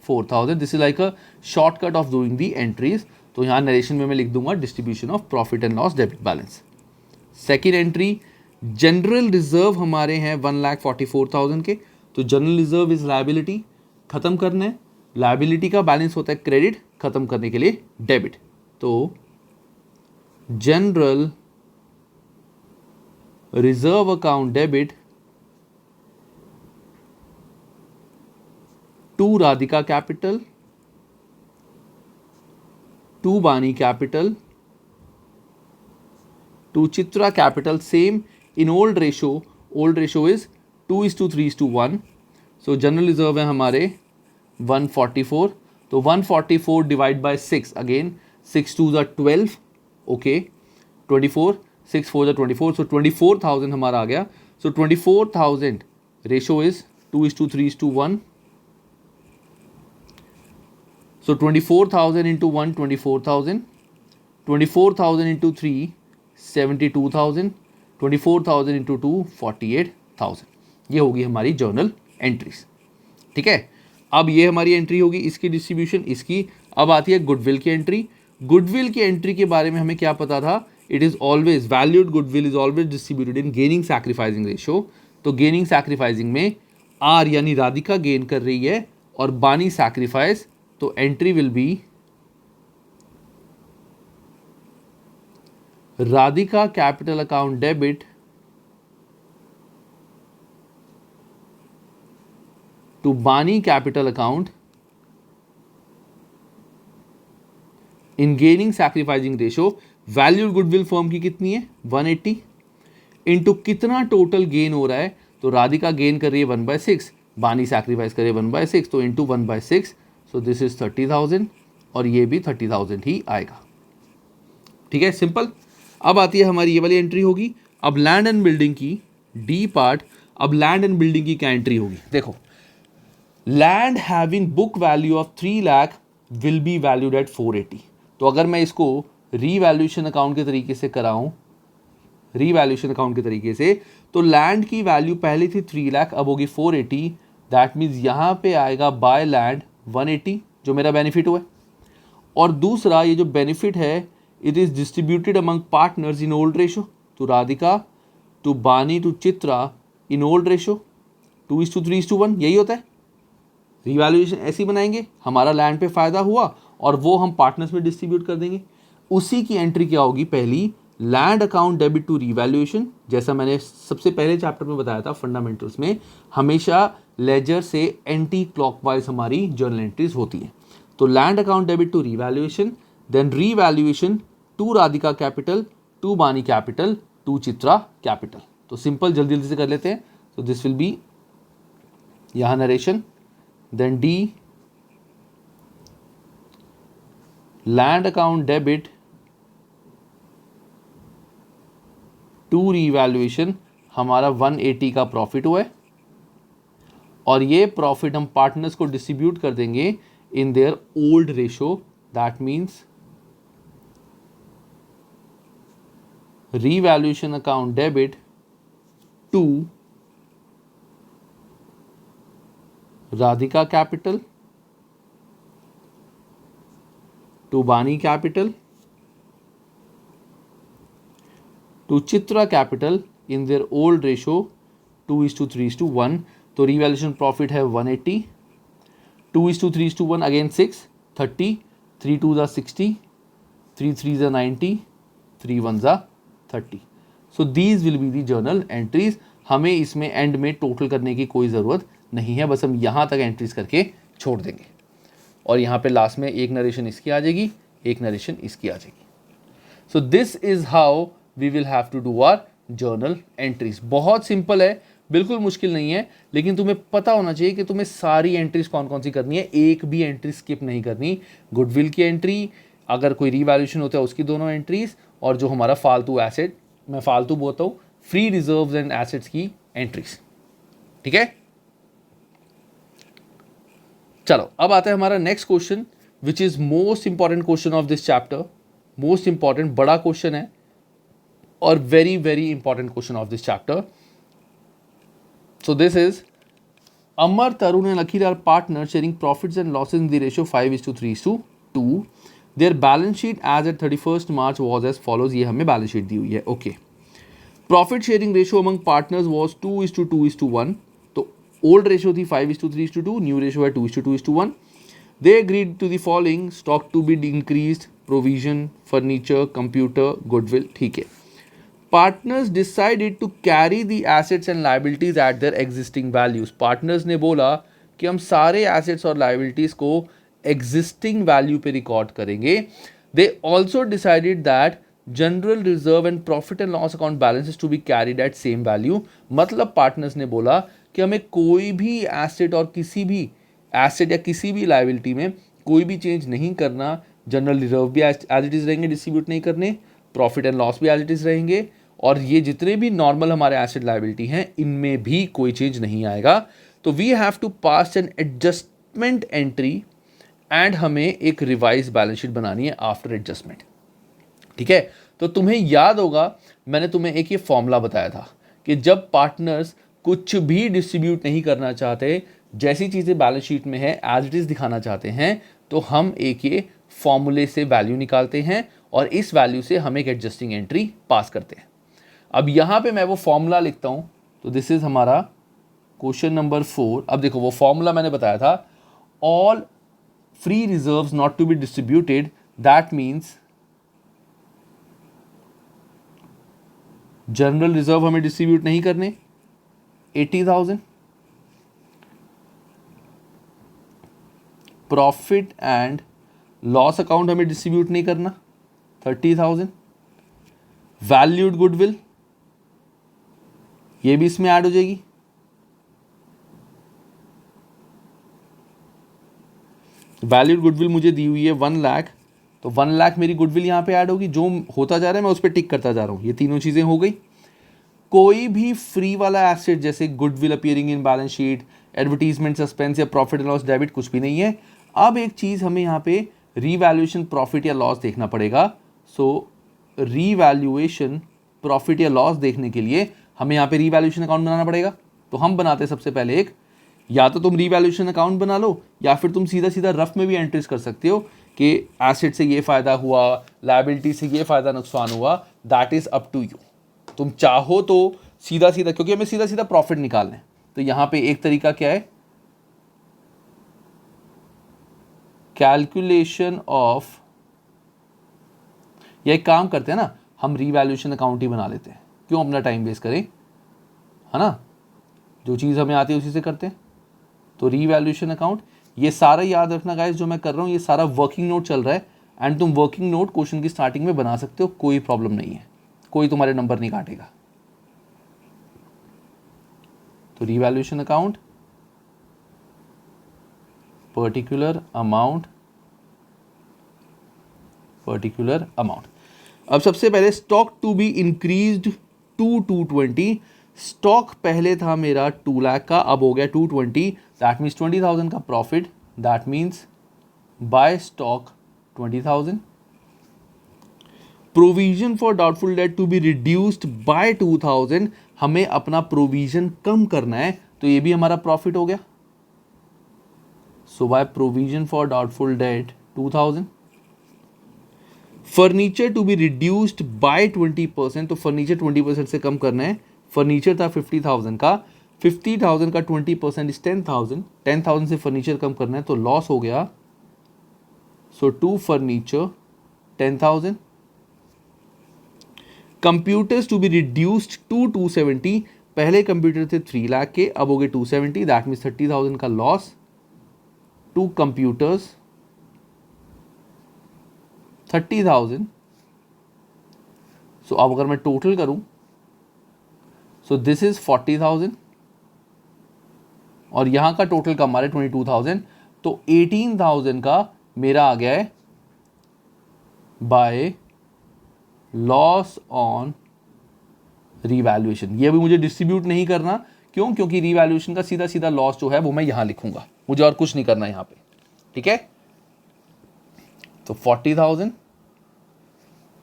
4,000. This is like a shortcut of doing the entries. तो यहाँ नरेशन में मैं लिख दूंगा distribution of profit and loss debit balance. Second entry, general reserve हमारे हैं 1,44,000 के. तो जनरल रिजर्व इज लायबिलिटी, खत्म करना है. लायबिलिटी का बैलेंस होता है क्रेडिट, खत्म करने के लिए डेबिट. तो general reserve account debit to Radhika capital, to Bani capital, to Chitra Capital, same in old ratio is 2:3:1. So general reserve है हमारे 144, तो 144 डिवाइड बाय 6, अगेन 6 2 12, ओके 24, 6 4 24, सो 24,000 हमारा आ गया. सो 24,000 ratio is 2:3:1. So 24,000 into 1, 24,000. 24,000 into 3, 72,000. 24,000 into 2, 48,000. ये होगी हमारी जर्नल एंट्रीज. ठीक है, अब ये हमारी एंट्री होगी, इसकी डिस्ट्रीब्यूशन इसकी. अब आती है गुडविल की एंट्री. गुडविल की एंट्री के बारे में हमें क्या पता था? It is always valued goodwill is always distributed in gaining sacrificing ratio. तो गेनिंग सैक्रिफाइसिंग में आर यानी राधिका गेन कर रही है और बानी सैक्रिफाइस, तो entry will be Radhika capital account debit to Bani capital account in gaining sacrificing ratio. Valued goodwill firm की कितनी है? 180 इंटू कितना टोटल गेन हो रहा है? तो राधिका गेन कर रही है 1/6, बानी सैक्रिफाइस कर रही है 1/6, तो इंटू 1/6. सो दिस इज 30,000 और ये भी 30,000 ही आएगा. ठीक है, सिंपल. अब आती है हमारी ये वाली एंट्री होगी. अब लैंड एंड बिल्डिंग की डी पार्ट. अब लैंड एंड बिल्डिंग की क्या एंट्री होगी? देखो, land having book value of 3 lakh will be valued eight 480. तो अगर मैं इसको रीवैल्यूएशन अकाउंट के तरीके से कराऊं, रीवैल्यूएशन अकाउंट के तरीके से, तो लैंड की वैल्यू पहले थी 3 लाख, अब होगी 480. दैट मीन्स यहाँ पे आएगा बाय लैंड 180 जो मेरा बेनिफिट हुआ है. और दूसरा ये जो बेनिफिट है it is distributed among partners in old ratio. To Radhika, to Bani, to Chitra in old ratio 2:3:1. यही होता है. रिवैल्यूएशन ऐसे बनाएंगे, हमारा लैंड पे फायदा हुआ और वो हम पार्टनर्स में डिस्ट्रीब्यूट कर देंगे. उसी की एंट्री क्या होगी? पहली land account debit to revaluation. जैसा मैंने सबसे पहले चैप्टर में बताया था फंडामेंटल्स में, हमेशा लेजर से एंटी क्लॉकवाइज हमारी जर्नल एंट्रीज होती हैं. तो land account debit to revaluation, then revaluation to Radhika capital, to Bani capital, to Chitra capital. तो सिंपल जल्दी जल्दी से कर लेते हैं. तो दिस विल बी यहाँ narration, then the land account debit to revaluation. हमारा 180 का प्रॉफिट हुआ है और ये प्रॉफिट हम पार्टनर्स को डिस्ट्रीब्यूट कर देंगे in their old ratio. That means revaluation account debit to Radhika Capital, to Bani Capital, to Chitra Capital in their old ratio 2:3:1. तो revaluation profit है 180, 2:3:1 again 6, 30, 3 2s are 60, 3 3s are 90, 3 1s are 30. So these will be the journal entries. हमें इसमें and में total करने की कोई ज़रूरत नहीं है, बस हम यहाँ तक एंट्रीज करके छोड़ देंगे और यहाँ पे लास्ट में एक नरेशन इसकी आ जाएगी, एक नरेशन इसकी आ जाएगी. So this is how we will have to do our journal entries. बहुत सिंपल है, बिल्कुल मुश्किल नहीं है, लेकिन तुम्हें पता होना चाहिए कि तुम्हें सारी एंट्रीज कौन कौन सी करनी है, एक भी एंट्री स्किप नहीं करनी. गुडविल की एंट्री, अगर कोई रिवैल्यूएशन होता है उसकी दोनों एंट्रीज, और जो हमारा फालतू एसेट, मैं फालतू बोलता हूँ, फ्री रिजर्व्स एंड एसेट्स की एंट्रीज. ठीक है, चलो अब आता है हमारा next question which is most important question of this chapter. Most important बड़ा क्वेश्चन है और very very important question of this chapter. So this is Amar, Tarun and Akhil are partners sharing profits and losses in the ratio 5:3:2. Their balance sheet as at 31st March was as follows. ये हमें balance sheet दी हुई है. Okay. Profit sharing ratio among partners was 2:2:1. तो old ratio थी 5:3:2, new ratio है 2:2:1. They agreed to the following: stock to be increased, provision, furniture, computer, goodwill. ठीक है. Partners decided to carry the assets and liabilities at their existing values. Partners ने बोला कि हम सारे assets और liabilities को existing value पे रिकॉर्ड करेंगे. They also decided that general reserve and profit and loss account balances to be carried at same value. मतलब पार्टनर्स ने बोला कि हमें कोई भी एसेट और किसी भी एसेट या किसी भी लाइबिलिटी में कोई भी चेंज नहीं करना। जनरल रिजर्व भी एज इट इज़ रहेंगे, डिस्ट्रीब्यूट नहीं करने, प्रॉफिट एंड लॉस भी एज इट इज़ रहेंगे, और ये जितने भी नॉर्मल हमारे एसेट लाइबिलिटी हैं इनमें भी कोई चेंज नहीं आएगा। तो we have to pass an adjustment entry and हमें एक रिवाइज बैलेंस शीट बनानी है आफ्टर एडजस्टमेंट। ठीक है, तो तुम्हें याद होगा मैंने तुम्हें एक ये फॉर्मूला बताया था कि जब पार्टनर्स कुछ भी डिस्ट्रीब्यूट नहीं करना चाहते, जैसी चीज़ें बैलेंस शीट में है एज इट इज़ दिखाना चाहते हैं, तो हम एक ये फॉर्मूले से वैल्यू निकालते हैं और इस वैल्यू से हम एक एडजस्टिंग एंट्री पास करते हैं। अब यहाँ पे मैं वो फॉर्मूला लिखता हूँ, तो दिस इज हमारा क्वेश्चन नंबर 4। अब देखो वो फॉर्मूला मैंने बताया था, all free reserves not to be distributed, that means general reserve हमें डिस्ट्रीब्यूट नहीं करने 80,000, प्रॉफिट एंड लॉस अकाउंट हमें डिस्ट्रीब्यूट नहीं करना 30,000, वैल्यूड गुडविल ये भी इसमें ऐड हो जाएगी, वैल्यूड गुडविल मुझे दी हुई है 1 लाख, तो 1 लाख मेरी गुडविल यहाँ पे ऐड होगी। जो होता जा रहा है मैं उस पर टिक करता जा रहा हूँ। ये तीनों चीज़ें हो गई। कोई भी फ्री वाला एसेट जैसे goodwill appearing in balance sheet, advertisement suspense या प्रॉफिट एंड लॉस डेबिट कुछ भी नहीं है। अब एक चीज़ हमें यहाँ पे रीवैल्यूएशन प्रॉफिट या लॉस देखना पड़ेगा। सो रीवैल्यूएशन प्रॉफिट या लॉस देखने के लिए हमें यहाँ पे रीवैल्यूएशन अकाउंट बनाना पड़ेगा। तो हम बनाते हैं सबसे पहले एक, या तो तुम रीवैल्यूएशन अकाउंट बना लो या फिर तुम सीधा सीधा रफ में भी एंट्रीज कर सकते हो कि एसेट से ये फ़ायदा हुआ, लायबिलिटी से ये फ़ायदा नुकसान हुआ, that is up to you. तुम चाहो तो सीधा सीधा, क्योंकि हमें सीधा सीधा प्रॉफिट निकालना है, तो यहाँ पे एक तरीका क्या है, कैलकुलेशन ऑफ, या एक काम करते हैं ना, हम रीवैल्यूएशन अकाउंट ही बना लेते हैं, क्यों अपना टाइम वेस्ट करें, है ना, जो चीज़ हमें आती है उसी से करते हैं। तो रीवैल्यूएशन अकाउंट, ये सारा याद रखना गाइस, जो मैं कर रहा हूँ ये सारा वर्किंग नोट चल रहा है, एंड तुम वर्किंग नोट क्वेश्चन की स्टार्टिंग में बना सकते हो, कोई प्रॉब्लम नहीं है, कोई तुम्हारे नंबर नहीं काटेगा। तो revaluation account, particular amount, particular amount. अब सबसे पहले stock to be increased to 220, stock पहले था मेरा 2 लाख का, अब हो गया 220, दैट मीन्स 20,000 का profit, that means by stock 20,000। Provision for doubtful debt to be reduced by 2,000, हमें अपना प्रोविजन कम करना है, तो ये भी हमारा प्रॉफिट हो गया। So by provision for doubtful debt 2,000। Furniture to be reduced by 20%, तो फर्नीचर 20% से कम करना है। फर्नीचर था 50,000 का, 50,000 का 20% इज 10,000, 10,000 से फर्नीचर कम करना है, तो लॉस हो गया। So to furniture 10,000। Computers to be reduced to 270, पहले कंप्यूटर थे 3 लाख के, अब हो गए 270, दैट मीन्स 30,000 का लॉस टू कंप्यूटर्स 30,000। सो अब अगर मैं टोटल करूं, सो दिस इज 40,000 और यहां का टोटल का हमारे 22,000, तो 18,000 का मेरा आ गया है बाय लॉस ऑन रीवैल्यूएशन। ये भी मुझे डिस्ट्रीब्यूट नहीं करना, क्यों, क्योंकि रीवैल्यूएशन का सीधा सीधा लॉस जो है वो मैं यहां लिखूंगा, मुझे और कुछ नहीं करना यहां पे। ठीक है, तो 40,000,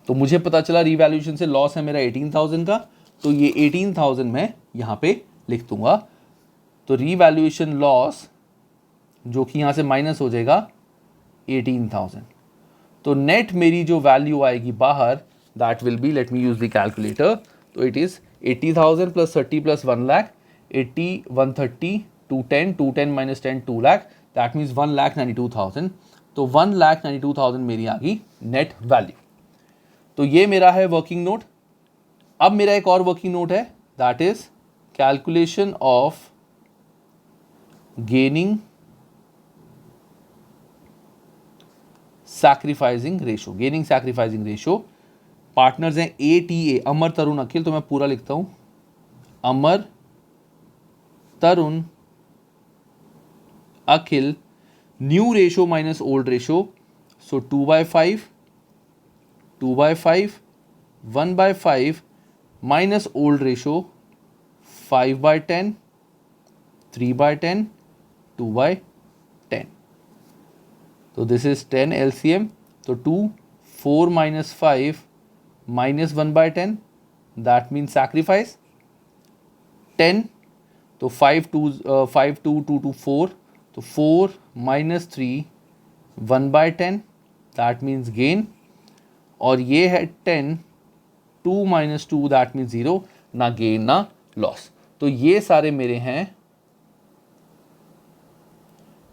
तो मुझे पता चला रीवैल्यूएशन से लॉस है मेरा 18,000 का, तो ये 18,000 मैं यहां पे लिख दूंगा। तो रीवैल्यूएशन लॉस जो कि यहां से माइनस हो जाएगा 18,000, तो नेट मेरी जो वैल्यू आएगी बाहर, that will be, let me use the calculator, तो it is 80,000 plus 30 plus 1 lakh, 80, 130, 210, 210 minus 10, 2 lakh, that means 1,92,000। तो 1,92,000 मेरी आ गई नेट वैल्यू। तो ये मेरा है वर्किंग नोट। अब मेरा एक और वर्किंग नोट है, that is calculation of gaining sacrificing ratio. Gaining sacrificing ratio partners हैं ATA, अमर तरुण अखिल, तो मैं पूरा लिखता हूं, Amar Tarun Akhil, new ratio minus old ratio, so 2/5, 2/5, 1/5 minus old ratio 5/10, 3/10, 2/10. तो दिस इज 10 LCM. तो 2, 4 minus 5 minus 1/10, that means sacrifice 10. तो 5 2 2 2 4, तो 4 minus 3 1/10, that means gain. और ये है 10, 2 minus 2, that means 0, ना गेन ना लॉस. तो ये सारे मेरे हैं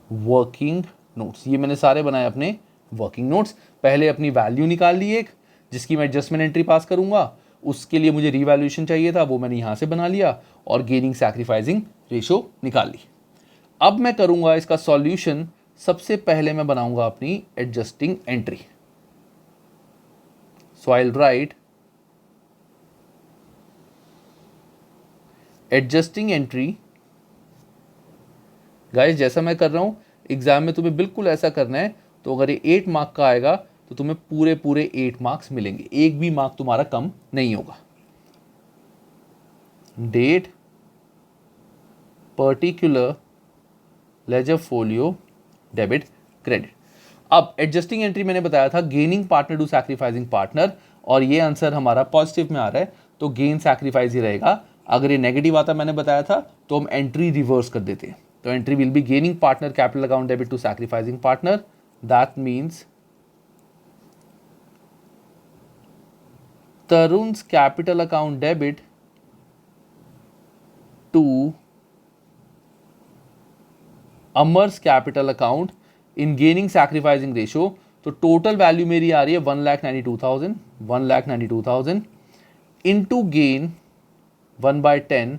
वर्किंग नोट्स. ये मैंने सारे बनाए अपने वर्किंग नोट्स. पहले अपनी वैल्यू निकाल ली एक, जिसकी मैं एडजस्टमेंट एंट्री पास करूंगा. उसके लिए मुझे रीवैल्यूएशन चाहिए था, वो मैंने यहां से बना लिया और गेनिंग सैक्रिफाइसिंग रेशो निकाल ली. अब मैं करूंगा इसका सॉल्यूशन. सबसे पहले मैं बनाऊंगा अपनी adjusting entry. So I will right adjusting entry. Guys जैसा मैं कर रहा हूं, एग्जाम में तुम्हें बिल्कुल ऐसा करना है. तो अगर ये 8 मार्क का आएगा तो तुम्हें पूरे पूरे 8 मार्क्स मिलेंगे, एक भी मार्क तुम्हारा कम नहीं होगा. Date, particular, ledger folio, debit, credit. अब एडजस्टिंग एंट्री मैंने बताया था gaining partner to sacrificing partner, और ये आंसर हमारा पॉजिटिव में आ रहा है तो गेन सैक्रिफाइस ही रहेगा. अगर ये नेगेटिव आता मैंने बताया था तो हम एंट्री रिवर्स कर देते हैं. तो entry will be gaining partner capital account debit to sacrificing partner. That means Tarun's capital account debit to Amar's capital account in gaining sacrificing ratio. तो टोटल वैल्यू मेरी आ रही है 1,92,000, 1,92,000 इंटू गेन 1/10,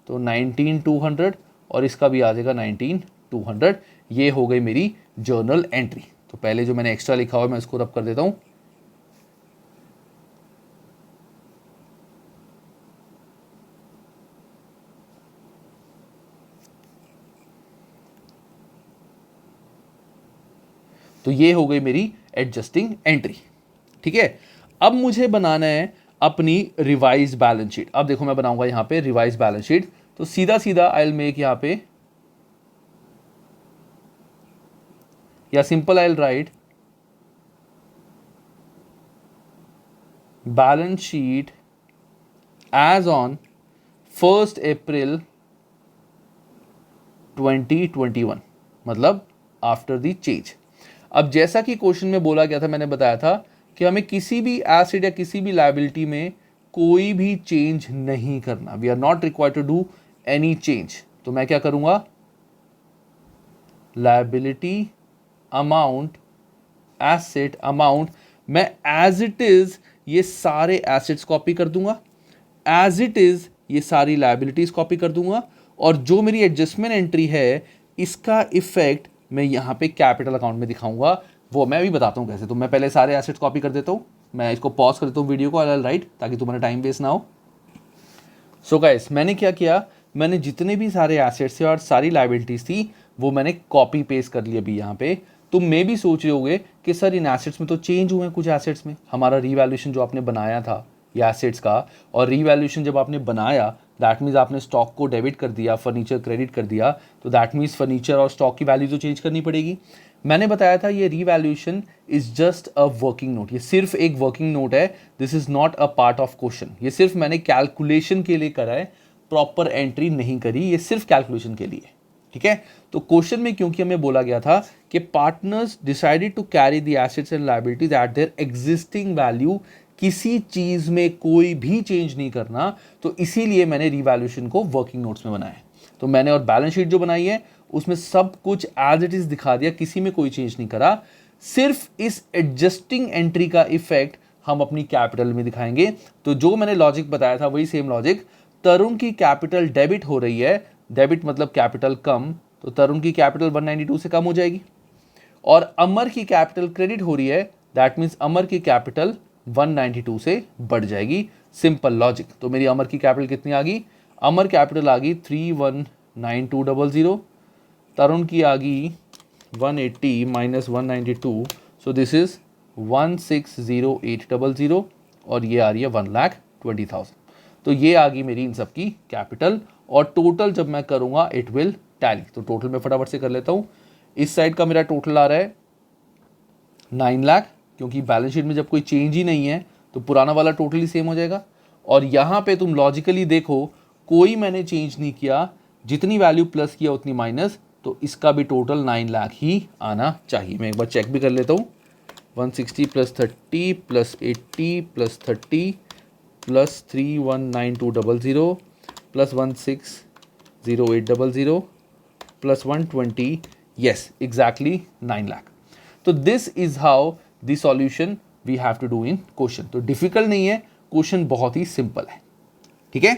तो 19,200, और इसका भी आ जाएगा 19,200. ये हो गई मेरी जर्नल एंट्री. तो पहले जो मैंने एक्स्ट्रा लिखा हुआ है मैं इसको रब कर देता हूं. तो ये हो गई मेरी एडजस्टिंग एंट्री. ठीक है, अब मुझे बनाना है अपनी रिवाइज बैलेंस शीट. अब देखो मैं बनाऊंगा यहां पे रिवाइज बैलेंस शीट. तो सीधा सीधा आई विल मेक यहां पे, या simple I will write balance sheet as on 1 April 2021, मतलब आफ्टर द चेंज. अब जैसा कि क्वेश्चन में बोला गया था, मैंने बताया था कि हमें किसी भी एसेट या किसी भी लायबिलिटी में कोई भी चेंज नहीं करना. We are not required to do any change. तो मैं क्या करूंगा, लायबिलिटी अमाउंट, एसेट अमाउंट, मैं एज इट इज ये सारे एसेट्स कॉपी कर दूंगा, एज इट इज ये सारी लायबिलिटीज कॉपी कर दूंगा, और जो मेरी एडजस्टमेंट एंट्री है इसका इफेक्ट मैं यहाँ पे कैपिटल अकाउंट में दिखाऊंगा. वो मैं भी बताता हूँ कैसे. तो मैं पहले सारे एसेट्स कॉपी कर देता हूँ. मैं इसको पॉज कर देता हूँ वीडियो को, आई राइट, ताकि तुम्हारा टाइम वेस्ट ना हो. सो गाइस मैंने क्या किया, मैंने जितने भी सारे एसेट्स थे और सारी लायबिलिटीज थी वो मैंने कॉपी पेस्ट कर लिया अभी यहाँ पे. तुम मे भी सोच रहे होगे कि सर इन एसेट्स में तो चेंज हुए हैं कुछ एसेट्स में. हमारा रीवैल्यूएशन जो आपने बनाया था या एसेट्स का, और रीवैल्यूएशन जब आपने बनाया दैट मीन्स आपने स्टॉक को डेबिट कर दिया, फर्नीचर क्रेडिट कर दिया, तो दैट मीन्स फर्नीचर और स्टॉक की वैल्यू तो चेंज करनी पड़ेगी. मैंने बताया था ये revaluation is just a working note. ये सिर्फ एक वर्किंग नोट है. This is not a part of question. ये सिर्फ मैंने कैलकुलेशन के लिए करा है, प्रॉपर एंट्री नहीं करी. ये सिर्फ कैलकुलेशन के लिए. ठीक है, तो क्वेश्चन में क्योंकि हमें बोला गया था कि partners decided to carry the assets and liabilities at their existing value, किसी चीज में कोई भी चेंज नहीं करना, तो इसीलिए मैंने रीवैल्यूएशन को वर्किंग नोट्स में बनाया. तो मैंने और बैलेंस शीट जो बनाई है उसमें सब कुछ एज इट इज दिखा दिया, किसी में कोई चेंज नहीं करा. सिर्फ इस एडजस्टिंग एंट्री का इफेक्ट हम अपनी कैपिटल में दिखाएंगे. तो जो मैंने लॉजिक बताया था वही सेम लॉजिक. तरुण की कैपिटल डेबिट हो रही है, डेबिट मतलब कैपिटल कम, तो तरुण की कैपिटल 192 से कम हो जाएगी. और अमर की कैपिटल क्रेडिट हो रही है, दैट मीन्स अमर की कैपिटल 192 से बढ़ जाएगी, सिंपल लॉजिक। तो मेरी अमर की कैपिटल कितनी आ गई? अमर कैपिटल आ गई 319200, तरुण की आ गई 180 माइनस 192, सो दिस इज 160800, और ये आ रही है 1,20,000। तो ये आ गई मेरी इन सब की कैपिटल, और टोटल जब मैं करूंगा इट विल टैली। तो टोटल मैं फटाफट से कर लेता हूं। इस साइड का मेरा टोटल आ रहा है 9 लाख, क्योंकि बैलेंस शीट में जब कोई चेंज ही नहीं है तो पुराना वाला टोटल ही सेम हो जाएगा। और यहाँ पे तुम लॉजिकली देखो, कोई मैंने चेंज नहीं किया, जितनी वैल्यू प्लस किया उतनी माइनस, तो इसका भी टोटल 9 लाख ही आना चाहिए। मैं एक बार चेक भी कर लेता हूँ। 160 plus 30 plus 80 plus 30 plus 319200 plus 160800 plus 120, yes, exactly 9 lakh. तो this is how the solution we have to do in question. तो डिफिकल्ट नहीं है, क्वेश्चन बहुत ही सिंपल है, ठीक है।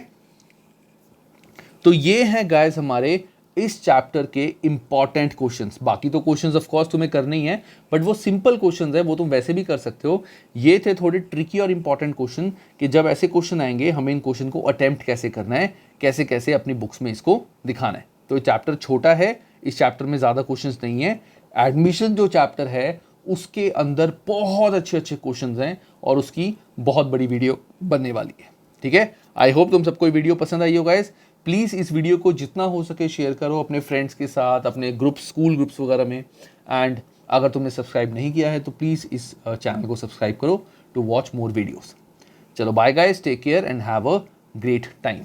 तो ये है गाइस हमारे इस चैप्टर के इंपॉर्टेंट क्वेश्चंस। बाकी तो क्वेश्चंस ऑफ कोर्स तुम्हें करने ही है, बट वो सिंपल क्वेश्चंस है, वो तुम वैसे भी कर सकते हो। ये थे थोड़े ट्रिकी और इंपॉर्टेंट क्वेश्चन, कि जब ऐसे क्वेश्चन आएंगे हमें इन क्वेश्चन को अटेम्प्ट कैसे करना है, कैसे कैसे अपनी बुक्स में इसको दिखाना है। तो ये चैप्टर छोटा है, इस चैप्टर में ज़्यादा क्वेश्चंस नहीं है। एडमिशन जो चैप्टर है उसके अंदर बहुत अच्छे अच्छे क्वेश्चंस हैं, और उसकी बहुत बड़ी वीडियो बनने वाली है, ठीक है। आई होप तुम सबको वीडियो पसंद आई हो गाइस। प्लीज़ इस वीडियो को जितना हो सके शेयर करो अपने फ्रेंड्स के साथ, अपने ग्रुप्स, स्कूल ग्रुप्स वगैरह में। एंड अगर तुमने सब्सक्राइब नहीं किया है तो प्लीज़ इस चैनल को सब्सक्राइब करो टू वॉच मोर वीडियोस। चलो bye guys, take care and have a great time.